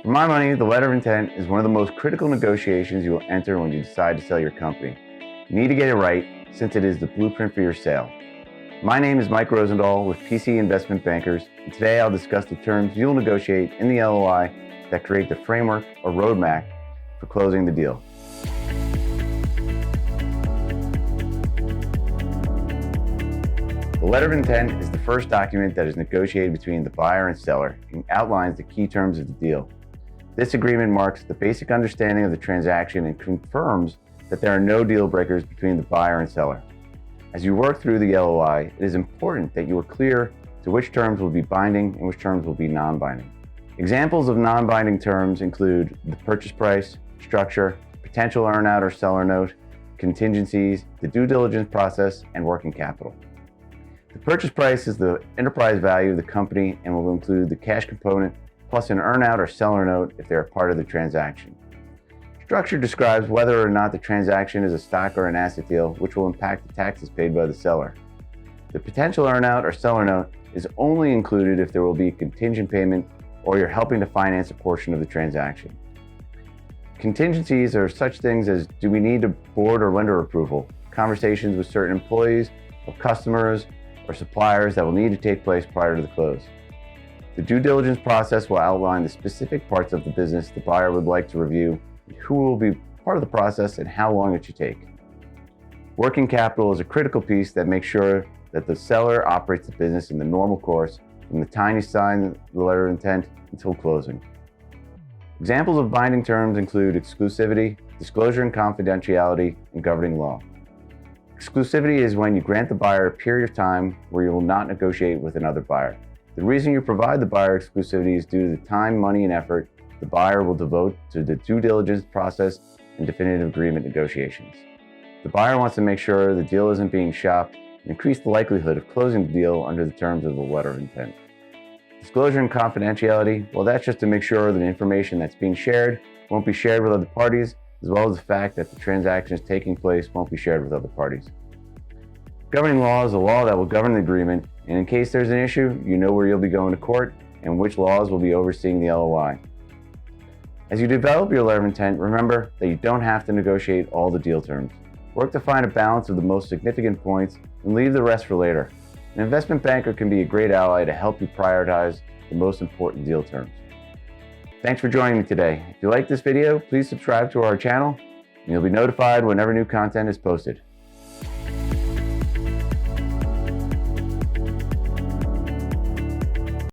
For my money, the letter of intent is one of the most critical negotiations you will enter when you decide to sell your company. You need to get it right, since it is the blueprint for your sale. My name is Mike Rosendahl with PC Investment Bankers, and today I'll discuss the terms you'll negotiate in the LOI that create the framework or roadmap for closing the deal. The letter of intent is the first document that is negotiated between the buyer and seller and outlines the key terms of the deal. This agreement marks the basic understanding of the transaction and confirms that there are no deal breakers between the buyer and seller. As you work through the LOI, it is important that you are clear to which terms will be binding and which terms will be non-binding. Examples of non-binding terms include the purchase price, structure, potential earnout or seller note, contingencies, the due diligence process, and working capital. The purchase price is the enterprise value of the company and will include the cash component plus an earnout or seller note if they are part of the transaction. Structure describes whether or not the transaction is a stock or an asset deal, which will impact the taxes paid by the seller. The potential earnout or seller note is only included if there will be a contingent payment or you're helping to finance a portion of the transaction. Contingencies are such things as, do we need a board or lender approval, conversations with certain employees or customers or suppliers that will need to take place prior to the close. The due diligence process will outline the specific parts of the business the buyer would like to review, who will be part of the process, and how long it should take. Working capital is a critical piece that makes sure that the seller operates the business in the normal course from the time you sign the letter of intent until closing. Examples of binding terms include exclusivity, disclosure and confidentiality, and governing law. Exclusivity is when you grant the buyer a period of time where you will not negotiate with another buyer. The reason you provide the buyer exclusivity is due to the time, money, and effort the buyer will devote to the due diligence process and definitive agreement negotiations. The buyer wants to make sure the deal isn't being shopped and increase the likelihood of closing the deal under the terms of the letter of intent. Disclosure and confidentiality, well, that's just to make sure that the information that's being shared won't be shared with other parties, as well as the fact that the transaction is taking place won't be shared with other parties. Governing law is a law that will govern the agreement, and in case there's an issue, you know where you'll be going to court and which laws will be overseeing the LOI. As you develop your letter of intent, remember that you don't have to negotiate all the deal terms. Work to find a balance of the most significant points and leave the rest for later. An investment banker can be a great ally to help you prioritize the most important deal terms. Thanks for joining me today. If you like this video, please subscribe to our channel and you'll be notified whenever new content is posted.